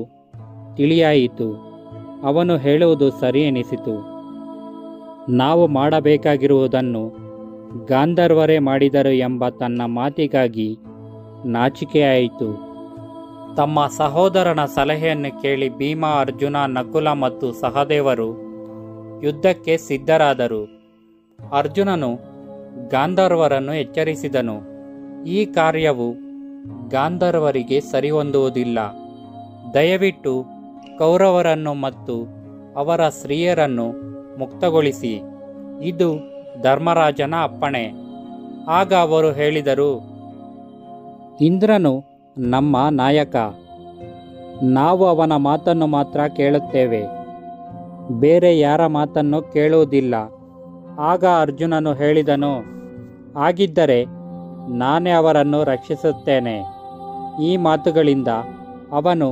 S2: ತಿಳಿಯಾಯಿತು. ಅವನು ಹೇಳುವುದು ಸರಿ ಎನಿಸಿತು. ನಾವು ಮಾಡಬೇಕಾಗಿರುವುದನ್ನು ಗಾಂಧರ್ವರೇ ಮಾಡಿದರು ಎಂಬ ತನ್ನ ಮಾತಿಗಾಗಿ ನಾಚಿಕೆಯಾಯಿತು. ತಮ್ಮ ಸಹೋದರನ ಸಲಹೆಯನ್ನು ಕೇಳಿ ಭೀಮ, ಅರ್ಜುನ, ನಕುಲ ಮತ್ತು ಸಹದೇವರು ಯುದ್ಧಕ್ಕೆ ಸಿದ್ಧರಾದರು. ಅರ್ಜುನನು ಗಾಂಧರ್ವರನ್ನು ಎಚ್ಚರಿಸಿದನು. ಈ ಕಾರ್ಯವು ಗಾಂಧರ್ವರಿಗೆ ಸರಿಹೊಂದುವುದಿಲ್ಲ. ದಯವಿಟ್ಟು ಕೌರವರನ್ನು ಮತ್ತು ಅವರ ಸ್ತ್ರೀಯರನ್ನು ಮುಕ್ತಗೊಳಿಸಿ. ಇದು ಧರ್ಮರಾಜನ ಅಪ್ಪಣೆ. ಆಗ ಅವರು ಹೇಳಿದರು, ಇಂದ್ರನು ನಮ್ಮ ನಾಯಕ. ನಾವು ಅವನ ಮಾತನ್ನು ಮಾತ್ರ ಕೇಳುತ್ತೇವೆ, ಬೇರೆ ಯಾರ ಮಾತನ್ನು ಕೇಳುವುದಿಲ್ಲ. ಆಗ ಅರ್ಜುನನು ಹೇಳಿದನು, ಹಾಗಿದ್ದರೆ ನಾನೇ ಅವರನ್ನು ರಕ್ಷಿಸುತ್ತೇನೆ. ಈ ಮಾತುಗಳಿಂದ ಅವನು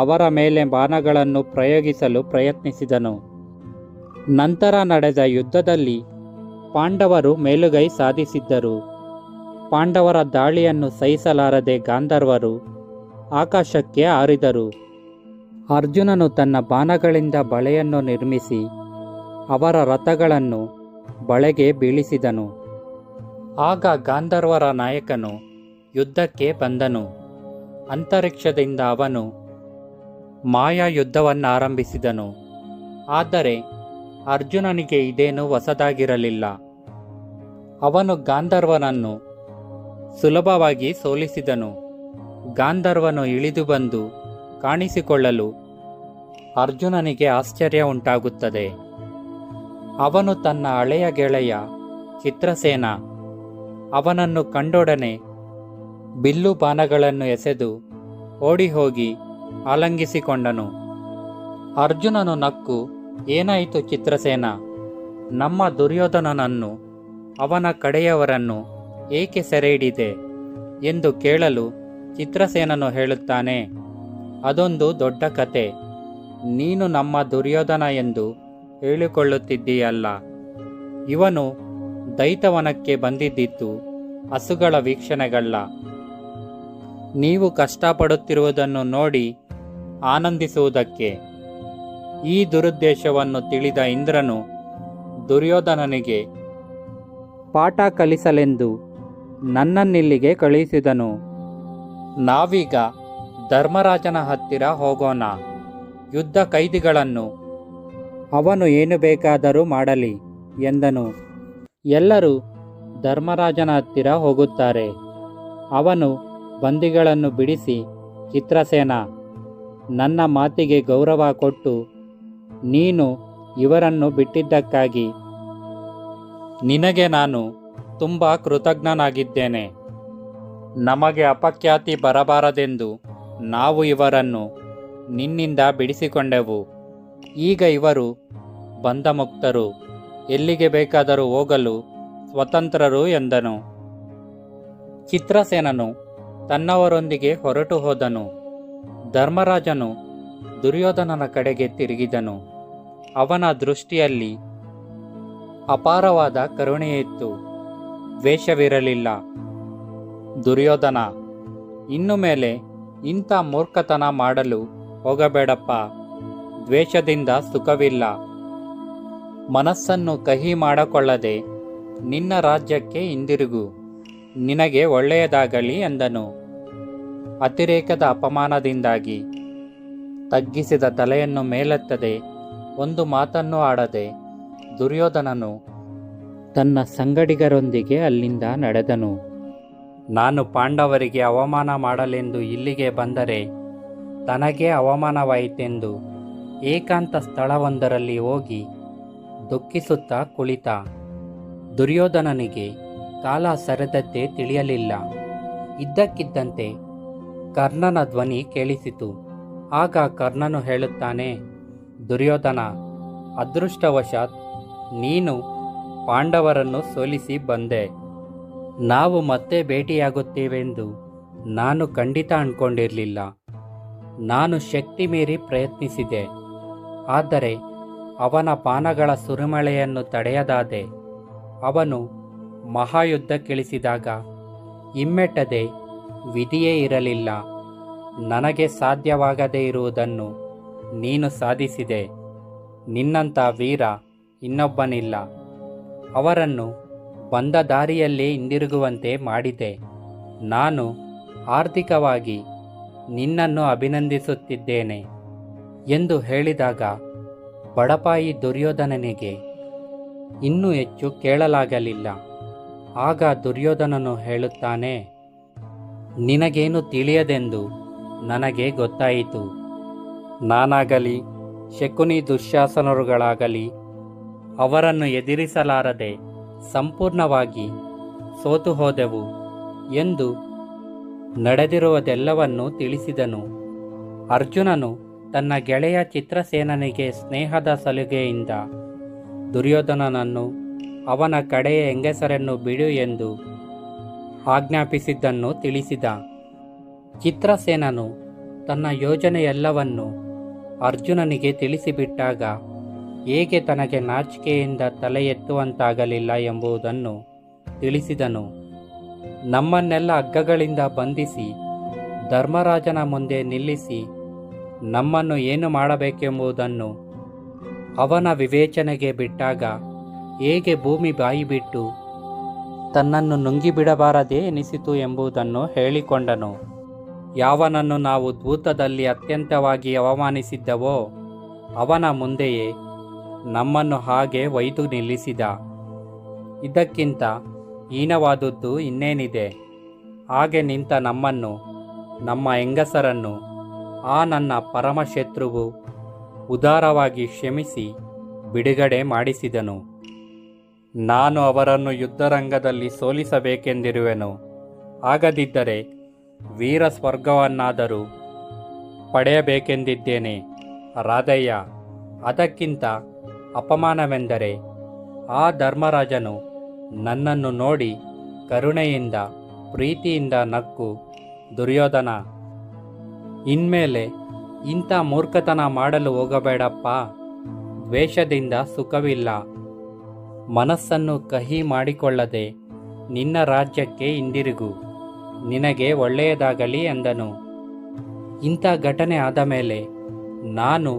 S2: ಅವರ ಮೇಲೆ ಬಾಣಗಳನ್ನು ಪ್ರಯೋಗಿಸಲು ಪ್ರಯತ್ನಿಸಿದನು. ನಂತರ ನಡೆದ ಯುದ್ಧದಲ್ಲಿ ಪಾಂಡವರು ಮೇಲುಗೈ ಸಾಧಿಸಿದ್ದರು. ಪಾಂಡವರ ದಾಳಿಯನ್ನು ಸಹಿಸಲಾರದೆ ಗಾಂಧರ್ವರು ಆಕಾಶಕ್ಕೆ ಹಾರಿದರು. ಅರ್ಜುನನು ತನ್ನ ಬಾಣಗಳಿಂದ ಬಳೆಯನ್ನು ನಿರ್ಮಿಸಿ ಅವರ ರಥಗಳನ್ನು ಬಳೆಗೆ ಬೀಳಿಸಿದನು. ಆಗ ಗಾಂಧರ್ವರ ನಾಯಕನು ಯುದ್ಧಕ್ಕೆ ಬಂದನು. ಅಂತರಿಕ್ಷದಿಂದ ಅವನು ಮಾಯಾ ಯುದ್ಧವನ್ನು ಆರಂಭಿಸಿದನು. ಆದರೆ ಅರ್ಜುನನಿಗೆ ಇದೇನು ಹೊಸದಾಗಿರಲಿಲ್ಲ. ಅವನು ಗಾಂಧರ್ವನನ್ನು ಸುಲಭವಾಗಿ ಸೋಲಿಸಿದನು. ಗಾಂಧರ್ವನು ಇಳಿದು ಬಂದು ಕಾಣಿಸಿಕೊಳ್ಳಲು ಅರ್ಜುನನಿಗೆ ಆಶ್ಚರ್ಯ ಉಂಟಾಗುತ್ತದೆ. ಅವನು ತನ್ನ ಹಳೆಯ ಗೆಳೆಯ ಚಿತ್ರಸೇನ. ಅವನನ್ನು ಕಂಡೊಡನೆ ಬಿಲ್ಲು ಬಾಣಗಳನ್ನು ಎಸೆದು ಓಡಿಹೋಗಿ ಆಲಂಗಿಸಿಕೊಂಡನು. ಅರ್ಜುನನು ನಕ್ಕು, ಏನಾಯಿತು ಚಿತ್ರಸೇನ? ನಮ್ಮ ದುರ್ಯೋಧನನನ್ನು ಅವನ ಕಡೆಯವರನ್ನು ಏಕೆ ಸೆರೆ ಹಿಡಿದೆ ಎಂದು ಕೇಳಲು ಚಿತ್ರಸೇನನು ಹೇಳುತ್ತಾನೆ, ಅದೊಂದು ದೊಡ್ಡ ಕತೆ. ನೀನು ನಮ್ಮ ದುರ್ಯೋಧನ ಎಂದು ಹೇಳಿಕೊಳ್ಳುತ್ತಿದ್ದೀಯಲ್ಲ. ಇವನು ದೈತವನಕ್ಕೆ ಬಂದಿದ್ದಿದ್ದು ಹಸುಗಳ ವೀಕ್ಷಣೆಗಲ್ಲ. ನೀವು ಕಷ್ಟಪಡುತ್ತಿರುವುದನ್ನು ನೋಡಿ ಆನಂದಿಸುವುದಕ್ಕೆ. ಈ ದುರುದ್ದೇಶವನ್ನು ತಿಳಿದ ಇಂದ್ರನು ದುರ್ಯೋಧನನಿಗೆ ಪಾಠ ಕಲಿಸಲೆಂದು ನನ್ನನ್ನಿಲ್ಲಿಗೆ ಕಳುಹಿಸಿದನು. ನಾವೀಗ ಧರ್ಮರಾಜನ ಹತ್ತಿರ ಹೋಗೋಣ. ಯುದ್ಧ ಕೈದಿಗಳನ್ನು ಅವನು ಏನು ಬೇಕಾದರೂ ಮಾಡಲಿ ಎಂದನು. ಎಲ್ಲರೂ ಧರ್ಮರಾಜನ ಹತ್ತಿರ ಹೋಗುತ್ತಾರೆ. ಅವನು ಬಂದಿಗಳನ್ನು ಬಿಡಿಸಿ, ಚಿತ್ರಸೇನ, ನನ್ನ ಮಾತಿಗೆ ಗೌರವ ಕೊಟ್ಟು ನೀನು ಇವರನ್ನು ಬಿಟ್ಟಿದ್ದಕ್ಕಾಗಿ ನಿನಗೆ ನಾನು ತುಂಬ ಕೃತಜ್ಞನಾಗಿದ್ದೇನೆ. ನಮಗೆ ಅಪಖ್ಯಾತಿ ಬರಬಾರದೆಂದು ನಾವು ಇವರನ್ನು ನಿನ್ನಿಂದ ಬಿಡಿಸಿಕೊಂಡೆವು. ಈಗ ಇವರು ಬಂಧಮುಕ್ತರು, ಎಲ್ಲಿಗೆ ಬೇಕಾದರೂ ಹೋಗಲು ಸ್ವತಂತ್ರರು ಎಂದನು. ಚಿತ್ರಸೇನನು ತನ್ನವರೊಂದಿಗೆ ಹೊರಟು ಹೋದನು. ಧರ್ಮರಾಜನು ದುರ್ಯೋಧನನ ಕಡೆಗೆ ತಿರುಗಿದನು. ಅವನ ದೃಷ್ಟಿಯಲ್ಲಿ ಅಪಾರವಾದ ಕರುಣೆಯಿತ್ತು, ದ್ವೇಷವಿರಲಿಲ್ಲ. ದುರ್ಯೋಧನ, ಇನ್ನು ಮೇಲೆ ಇಂಥ ಮೂರ್ಖತನ ಮಾಡಲು ಹೋಗಬೇಡಪ್ಪ. ದ್ವೇಷದಿಂದ ಸುಖವಿಲ್ಲ. ಮನಸ್ಸನ್ನು ಕಹಿ ಮಾಡಿಕೊಳ್ಳದೆ ನಿನ್ನ ರಾಜ್ಯಕ್ಕೆ ಹಿಂದಿರುಗು. ನಿನಗೆ ಒಳ್ಳೆಯದಾಗಲಿ ಎಂದನು. ಅತಿರೇಕದ ಅಪಮಾನದಿಂದಾಗಿ ತಗ್ಗಿಸಿದ ತಲೆಯನ್ನು ಮೇಲೆತ್ತದೆ ಒಂದು ಮಾತನ್ನು ಆಡದೆ ದುರ್ಯೋಧನನು ತನ್ನ ಸಂಗಡಿಗರೊಂದಿಗೆ ಅಲ್ಲಿಂದ ನಡೆದನು. ನಾನು ಪಾಂಡವರಿಗೆ ಅವಮಾನ ಮಾಡಲೆಂದು ಇಲ್ಲಿಗೆ ಬಂದರೆ ತನಗೇ ಅವಮಾನವಾಯಿತೆಂದು ಏಕಾಂತ ಸ್ಥಳವೊಂದರಲ್ಲಿ ಹೋಗಿ ದುಃಖಿಸುತ್ತಾ ಕುಳಿತ. ದುರ್ಯೋಧನನಿಗೆ ಕಾಲ ಸರಿದದ್ದೇ ತಿಳಿಯಲಿಲ್ಲ. ಇದ್ದಕ್ಕಿದ್ದಂತೆ ಕರ್ಣನ ಧ್ವನಿ ಕೇಳಿಸಿತು. ಆಗ ಕರ್ಣನು ಹೇಳುತ್ತಾನೆ, ದುರ್ಯೋಧನ, ಅದೃಷ್ಟವಶಾತ್ ನೀನು ಪಾಂಡವರನ್ನು ಸೋಲಿಸಿ ಬಂದೆ. ನಾವು ಮತ್ತೆ ಭೇಟಿಯಾಗುತ್ತೇವೆಂದು ನಾನು ಖಂಡಿತ ಅಂದ್ಕೊಂಡಿರಲಿಲ್ಲ. ನಾನು ಶಕ್ತಿ ಮೀರಿ ಪ್ರಯತ್ನಿಸಿದೆ, ಆದರೆ ಅವನ ಬಾಣಗಳ ಸುರಿಮಳೆಯನ್ನು ತಡೆಯದಾದೆ. ಅವನು ಮಹಾಯುದ್ಧಕ್ಕಿಳಿಸಿದಾಗ ಹಿಮ್ಮೆಟ್ಟದೆ ವಿಧಿಯೇ ಇರಲಿಲ್ಲ. ನನಗೆ ಸಾಧ್ಯವಾಗದೇ ಇರುವುದನ್ನು ನೀನು ಸಾಧಿಸಿದೆ. ನಿನ್ನಂಥ ವೀರ ಇನ್ನೊಬ್ಬನಿಲ್ಲ. ಅವರನ್ನು ಬಂದ ದಾರಿಯಲ್ಲೇ ಹಿಂದಿರುಗುವಂತೆ ಮಾಡಿದೆ. ನಾನು ಆರ್ಥಿಕವಾಗಿ ನಿನ್ನನ್ನು ಅಭಿನಂದಿಸುತ್ತಿದ್ದೇನೆ ಎಂದು ಹೇಳಿದಾಗ ಬಡಪಾಯಿ ದುರ್ಯೋಧನನಿಗೆ ಇನ್ನೂ ಹೆಚ್ಚು ಕೇಳಲಾಗಲಿಲ್ಲ. ಆಗ ದುರ್ಯೋಧನನು ಹೇಳುತ್ತಾನೆ, ನಿನಗೇನು ತಿಳಿಯದೆಂದು ನನಗೆ ಗೊತ್ತಾಯಿತು. ನಾನಾಗಲಿ ಶಕುನಿ ದುಶ್ಯಾಸನರುಗಳಾಗಲಿ ಅವರನ್ನು ಎದುರಿಸಲಾರದೆ ಸಂಪೂರ್ಣವಾಗಿ ಸೋತು ಹೋದೆವು ಎಂದು ನಡೆದಿರುವುದೆಲ್ಲವನ್ನೂ ತಿಳಿಸಿದನು. ಅರ್ಜುನನು ತನ್ನ ಗೆಳೆಯ ಚಿತ್ರಸೇನನಿಗೆ ಸ್ನೇಹದ ಸಲುಗೆಯಿಂದ ದುರ್ಯೋಧನನನ್ನು ಅವನ ಕಡೆಯ ಹೆಂಗಸರನ್ನು ಬಿಡು ಎಂದು ಆಜ್ಞಾಪಿಸಿದ್ದನ್ನು ತಿಳಿಸಿದ. ಚಿತ್ರಸೇನನು ತನ್ನ ಯೋಜನೆಯೆಲ್ಲವನ್ನು ಅರ್ಜುನನಿಗೆ ತಿಳಿಸಿಬಿಟ್ಟಾಗ ಹೇಗೆ ತನಗೆ ನಾಚಿಕೆಯಿಂದ ತಲೆ ಎತ್ತುವಂತಾಗಲಿಲ್ಲ ಎಂಬುದನ್ನು ತಿಳಿಸಿದನು. ನಮ್ಮನ್ನೆಲ್ಲ ಹಗ್ಗಗಳಿಂದ ಬಂಧಿಸಿ ಧರ್ಮರಾಜನ ಮುಂದೆ ನಿಲ್ಲಿಸಿ ನಮ್ಮನ್ನು ಏನು ಮಾಡಬೇಕೆಂಬುದನ್ನು ಅವನ ವಿವೇಚನೆಗೆ ಬಿಟ್ಟಾಗ ಹೇಗೆ ಭೂಮಿ ಬಾಯಿಬಿಟ್ಟು ತನ್ನನ್ನು ನುಂಗಿಬಿಡಬಾರದೇ ಎನಿಸಿತು ಎಂಬುದನ್ನು ಹೇಳಿಕೊಂಡನು. ಯಾವನನ್ನು ನಾವು ದ್ಯೂತದಲ್ಲಿ ಅತ್ಯಂತವಾಗಿ ಅವಮಾನಿಸಿದ್ದವೋ ಅವನ ಮುಂದೆಯೇ ನಮ್ಮನ್ನು ಹಾಗೆ ಒಯ್ದು ನಿಲ್ಲಿಸಿದ. ಇದಕ್ಕಿಂತ ಹೀನವಾದದ್ದು ಇನ್ನೇನಿದೆ? ಹಾಗೆ ನಿಂತ ನಮ್ಮನ್ನು, ನಮ್ಮ ಹೆಂಗಸರನ್ನು ಆ ನನ್ನ ಪರಮಶತ್ರುವು ಉದಾರವಾಗಿ ಕ್ಷಮಿಸಿ ಬಿಡುಗಡೆ ಮಾಡಿಸಿದನು. ನಾನು ಅವರನ್ನು ಯುದ್ಧರಂಗದಲ್ಲಿ ಸೋಲಿಸಬೇಕೆಂದಿರುವೆನು. ಆಗದಿದ್ದರೆ ವೀರ ಸ್ವರ್ಗವನ್ನಾದರೂ ಪಡೆಯಬೇಕೆಂದಿದ್ದೇನೆ. ರಾಧಯ್ಯ, ಅದಕ್ಕಿಂತ ಅಪಮಾನವೆಂದರೆ ಆ ಧರ್ಮರಾಜನು ನನ್ನನ್ನು ನೋಡಿ ಕರುಣೆಯಿಂದ ಪ್ರೀತಿಯಿಂದ ನಕ್ಕು, ದುರ್ಯೋಧನ, ಇನ್ಮೇಲೆ ಇಂಥ ಮೂರ್ಖತನ ಮಾಡಲು ಹೋಗಬೇಡಪ್ಪ. ದ್ವೇಷದಿಂದ ಸುಖವಿಲ್ಲ. ಮನಸ್ಸನ್ನು ಕಹಿ ಮಾಡಿಕೊಳ್ಳದೆ ನಿನ್ನ ರಾಜ್ಯಕ್ಕೆ ಹಿಂದಿರುಗು. ನಿನಗೆ ಒಳ್ಳೆಯದಾಗಲಿ ಎಂದನು. ಇಂಥ ಘಟನೆ ಆದ ಮೇಲೆ ನಾನು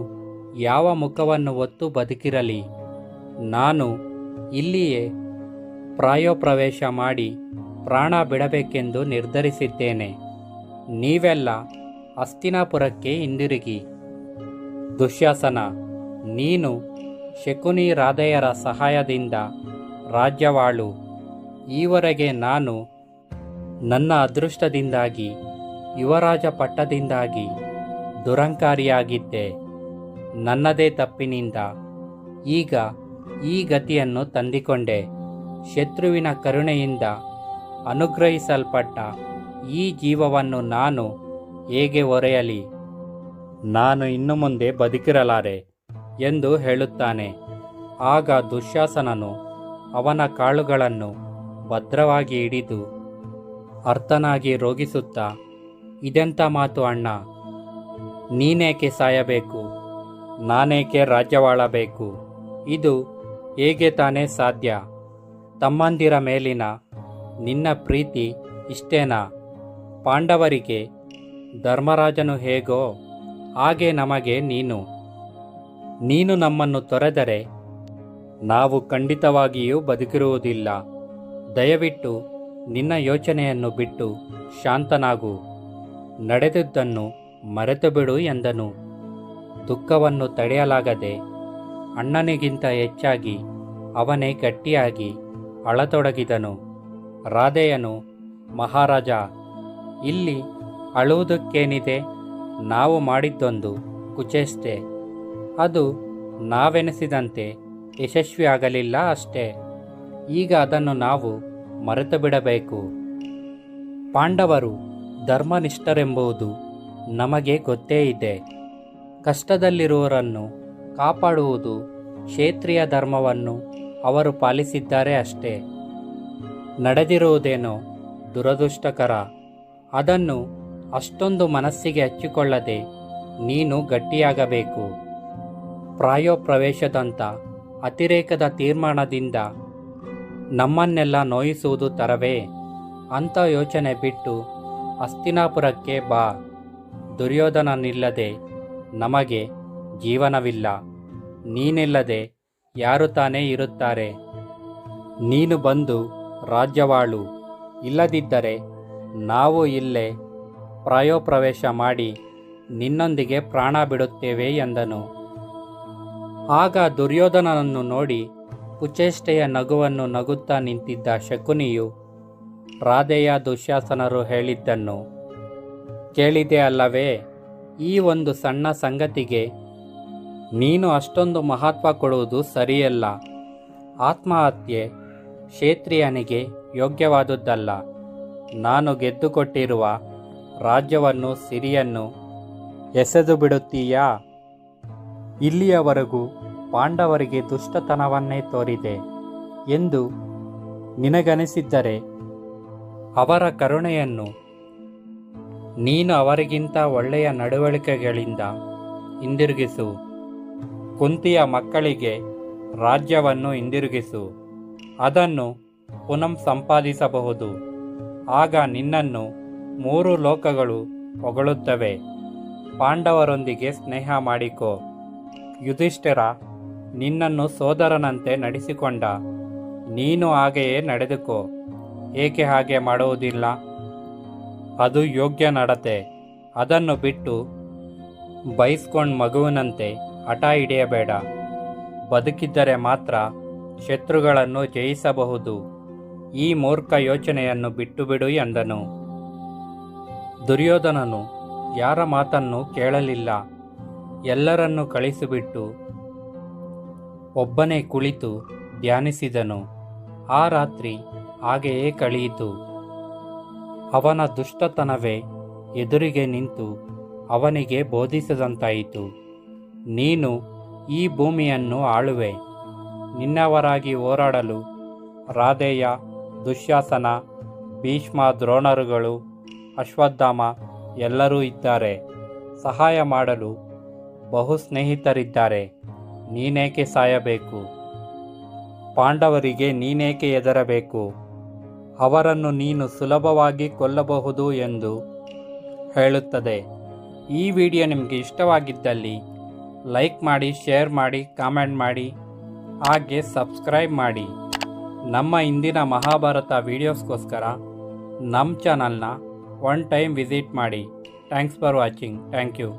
S2: ಯಾವ ಮುಖವನ್ನು ಹೊತ್ತು ಬದುಕಿರಲಿ? ನಾನು ಇಲ್ಲಿಯೇ ಪ್ರಾಯೋಪ್ರವೇಶ ಮಾಡಿ ಪ್ರಾಣ ಬಿಡಬೇಕೆಂದು ನಿರ್ಧರಿಸಿದ್ದೇನೆ. ನೀವೆಲ್ಲ ಹಸ್ತಿನಾಪುರಕ್ಕೆ ಹಿಂದಿರುಗಿ. ದುಶ್ಯಾಸನ, ನೀನು ಶಕುನಿ ರಾಧೆಯರ ಸಹಾಯದಿಂದ ರಾಜ್ಯವಾಳು. ಈವರೆಗೆ ನಾನು ನನ್ನ ಅದೃಷ್ಟದಿಂದಾಗಿ ಯುವರಾಜ ಪಟ್ಟದಿಂದಾಗಿ ದುರಂಕಾರಿಯಾಗಿದ್ದೆ. ನನ್ನದೇ ತಪ್ಪಿನಿಂದ ಈಗ ಈ ಗತಿಯನ್ನು ತಂದಿಕೊಂಡೆ. ಶತ್ರುವಿನ ಕರುಣೆಯಿಂದ ಅನುಗ್ರಹಿಸಲ್ಪಟ್ಟ ಈ ಜೀವವನ್ನು ನಾನು ಹೇಗೆ ಹೊರೆಯಲಿ? ನಾನು ಇನ್ನು ಮುಂದೆ ಬದುಕಿರಲಾರೆ ಎಂದು ಹೇಳುತ್ತಾನೆ. ಆಗ ದುಶ್ಯಾಸನನು ಅವನ ಕಾಳುಗಳನ್ನು ಭದ್ರವಾಗಿ ಹಿಡಿದು ಅರ್ಥನಾಗಿ ರೋಗಿಸುತ್ತಾ, ಇದೆಂಥ ಮಾತು ಅಣ್ಣ? ನೀನೇಕೆ ಸಾಯಬೇಕು? ನಾನೇಕೆ ರಾಜ್ಯವಾಳಬೇಕು? ಇದು ಹೇಗೆ ತಾನೇ ಸಾಧ್ಯ? ತಮ್ಮಂದಿರ ಮೇಲಿನ ನಿನ್ನ ಪ್ರೀತಿ ಇಷ್ಟೇನಾ? ಪಾಂಡವರಿಗೆ ಧರ್ಮರಾಜನು ಹೇಗೋ ಹಾಗೆ ನಮಗೆ ನೀನು ನಮ್ಮನ್ನು ತೊರೆದರೆ ನಾವು ಖಂಡಿತವಾಗಿಯೂ ಬದುಕಿರುವುದಿಲ್ಲ. ದಯವಿಟ್ಟು ನಿನ್ನ ಯೋಚನೆಯನ್ನು ಬಿಟ್ಟು ಶಾಂತನಾಗು. ನಡೆದುದನ್ನು ಮರೆತು ಬಿಡು ಎಂದನು. ದುಃಖವನ್ನು ತಡೆಯಲಾಗದೆ ಅಣ್ಣನಿಗಿಂತ ಹೆಚ್ಚಾಗಿ ಅವನೇ ಗಟ್ಟಿಯಾಗಿ ಅಳತೊಡಗಿದನು. ರಾಧೆಯನು, ಮಹಾರಾಜ, ಇಲ್ಲಿ ಅಳುವುದಕ್ಕೇನಿದೆ? ನಾವು ಮಾಡಿದ್ದೊಂದು ಕುಚೇಷ್ಟೆ. ಅದು ನಾವೆನಿಸಿದಂತೆ ಯಶಸ್ವಿಯಾಗಲಿಲ್ಲ ಅಷ್ಟೇ. ಈಗ ಅದನ್ನು ನಾವು ಮರೆತು ಬಿಡಬೇಕು. ಪಾಂಡವರು ಧರ್ಮನಿಷ್ಠರೆಂಬುದು ನಮಗೆ ಗೊತ್ತೇ ಇದೆ. ಕಷ್ಟದಲ್ಲಿರುವವರನ್ನು ಕಾಪಾಡುವುದು ಕ್ಷೇತ್ರೀಯ ಧರ್ಮವನ್ನು ಅವರು ಪಾಲಿಸಿದ್ದಾರೆ ಅಷ್ಟೇ. ನಡೆದಿರುವುದೇನೋ ದುರದೃಷ್ಟಕರ. ಅದನ್ನು ಅಷ್ಟೊಂದು ಮನಸ್ಸಿಗೆ ಹಚ್ಚಿಕೊಳ್ಳದೆ ನೀನು ಗಟ್ಟಿಯಾಗಬೇಕು. ಪ್ರಾಯೋಪ್ರವೇಶದಂಥ ಅತಿರೇಕದ ತೀರ್ಮಾನದಿಂದ ನಮ್ಮನ್ನೆಲ್ಲ ನೋಯಿಸುವುದು ತರವೇ? ಅಂಥ ಯೋಚನೆ ಬಿಟ್ಟು ಹಸ್ತಿನಾಪುರಕ್ಕೆ ಬಾ. ದುರ್ಯೋಧನನಿಲ್ಲದೆ ನಮಗೆ ಜೀವನವಿಲ್ಲ. ನೀನಿಲ್ಲದೆ ಯಾರು ತಾನೇ ಇರುತ್ತಾರೆ? ನೀನು ಬಂದು ರಾಜ್ಯವಾಳು. ಇಲ್ಲದಿದ್ದರೆ ನಾವು ಇಲ್ಲೇ ಪ್ರಾಯೋಪ್ರವೇಶ ಮಾಡಿ ನಿನ್ನೊಂದಿಗೆ ಪ್ರಾಣ ಬಿಡುತ್ತೇವೆ ಎಂದನು. ಆಗ ದುರ್ಯೋಧನನನ್ನು ನೋಡಿ ಕುಚೇಷ್ಟೆಯ ನಗುವನ್ನು ನಗುತ್ತಾ ನಿಂತಿದ್ದ ಶಕುನಿಯು ರಾಧೆಯ ದುಶ್ಯಾಸನರು ಹೇಳಿದ್ದನ್ನು ಕೇಳಿದೆ ಅಲ್ಲವೇ? ಈ ಒಂದು ಸಣ್ಣ ಸಂಗತಿಗೆ ನೀನು ಅಷ್ಟೊಂದು ಮಹತ್ವ ಕೊಡುವುದು ಸರಿಯಲ್ಲ. ಆತ್ಮಹತ್ಯೆ ಕ್ಷೇತ್ರಿಯನಿಗೆ ಯೋಗ್ಯವಾದುದಲ್ಲ. ನಾನು ಗೆದ್ದುಕೊಟ್ಟಿರುವ ರಾಜ್ಯವನ್ನು ಸಿರಿಯನ್ನು ಎಸೆದು ಬಿಡುತ್ತೀಯಾ? ಇಲ್ಲಿಯವರೆಗೂ ಪಾಂಡವರಿಗೆ ದುಷ್ಟತನವನ್ನೇ ತೋರಿದೆ ಎಂದು ನಿನಗನಿಸಿದ್ದರೆ ಅವರ ಕರುಣೆಯನ್ನು ನೀನು ಅವರಿಗಿಂತ ಒಳ್ಳೆಯ ನಡವಳಿಕೆಗಳಿಂದ ಹಿಂದಿರುಗಿಸು. ಕುಂತಿಯ ಮಕ್ಕಳಿಗೆ ರಾಜ್ಯವನ್ನು ಹಿಂದಿರುಗಿಸು. ಅದನ್ನು ಪುನಃ ಸಂಪಾದಿಸಬಹುದು. ಆಗ ನಿನ್ನನ್ನು 3 ಲೋಕಗಳು ಹೊಗಳುತ್ತವೆ. ಪಾಂಡವರೊಂದಿಗೆ ಸ್ನೇಹ ಮಾಡಿಕೊ. ಯುಧಿಷ್ಠಿರ ನಿನ್ನನ್ನು ಸೋದರನಂತೆ ನಡೆಸಿಕೊಂಡ. ನೀನು ಹಾಗೆಯೇ ನಡೆದುಕೋ. ಏಕೆ ಹಾಗೆ ಮಾಡುವುದಿಲ್ಲ? ಅದು ಯೋಗ್ಯ ನಡತೆ. ಅದನ್ನು ಬಿಟ್ಟು ಬೈಸ್ಕೊಂಡು ಮಗುವಿನಂತೆ ಹಠ ಹಿಡಿಯಬೇಡ. ಬದುಕಿದ್ದರೆ ಮಾತ್ರ ಶತ್ರುಗಳನ್ನು ಜಯಿಸಬಹುದು. ಈ ಮೂರ್ಖ ಯೋಚನೆಯನ್ನು ಬಿಟ್ಟುಬಿಡು ಎಂದನು. ದುರ್ಯೋಧನನು ಯಾರ ಮಾತನ್ನು ಕೇಳಲಿಲ್ಲ. ಎಲ್ಲರನ್ನೂ ಕಳಿಸಿಬಿಟ್ಟು ಒಬ್ಬನೇ ಕುಳಿತು ಧ್ಯಾನಿಸಿದನು. ಆ ರಾತ್ರಿ ಹಾಗೆಯೇ ಕಳೆಯಿತು. ಅವನ ದುಷ್ಟತನವೇ ಎದುರಿಗೆ ನಿಂತು ಅವನಿಗೆ ಬೋಧಿಸಿದಂತಾಯಿತು. ನೀನು ಈ ಭೂಮಿಯನ್ನು ಆಳುವೆ. ನಿನ್ನವರಾಗಿ ಹೋರಾಡಲು ರಾಧೇಯ, ದುಶ್ಯಾಸನ, ಭೀಷ್ಮ, ದ್ರೋಣರುಗಳು, ಅಶ್ವತ್ಥಾಮ ಎಲ್ಲರೂ ಇದ್ದಾರೆ. ಸಹಾಯ ಮಾಡಲು ಬಹು ಸ್ನೇಹಿತರಿದ್ದಾರೆ. ನೀನೇಕೆ ಸಾಯಬೇಕು? ಪಾಂಡವರಿಗೆ ನೀನೇಕೆ ಹೆದರಬೇಕು? ಅವರನ್ನು ನೀನು ಸುಲಭವಾಗಿ ಕೊಲ್ಲಬಹುದು ಎಂದು ಹೇಳುತ್ತದೆ. ಈ ವಿಡಿಯೋ ನಿಮಗೆ ಇಷ್ಟವಾಗಿದ್ದಲ್ಲಿ ಲೈಕ್ ಮಾಡಿ, ಶೇರ್ ಮಾಡಿ, ಕಾಮೆಂಟ್ ಮಾಡಿ, ಹಾಗೆ ಸಬ್ಸ್ಕ್ರೈಬ್ ಮಾಡಿ. ನಮ್ಮ ಇಂದಿನ ಮಹಾಭಾರತ ವಿಡಿಯೋಸ್ಗೋಸ್ಕರ ನಮ್ಮ ಚಾನಲ್ನ ಒನ್ ಟೈಮ್ ವಿಸಿಟ್ ಮಾಡಿ. Thanks for watching. Thank you.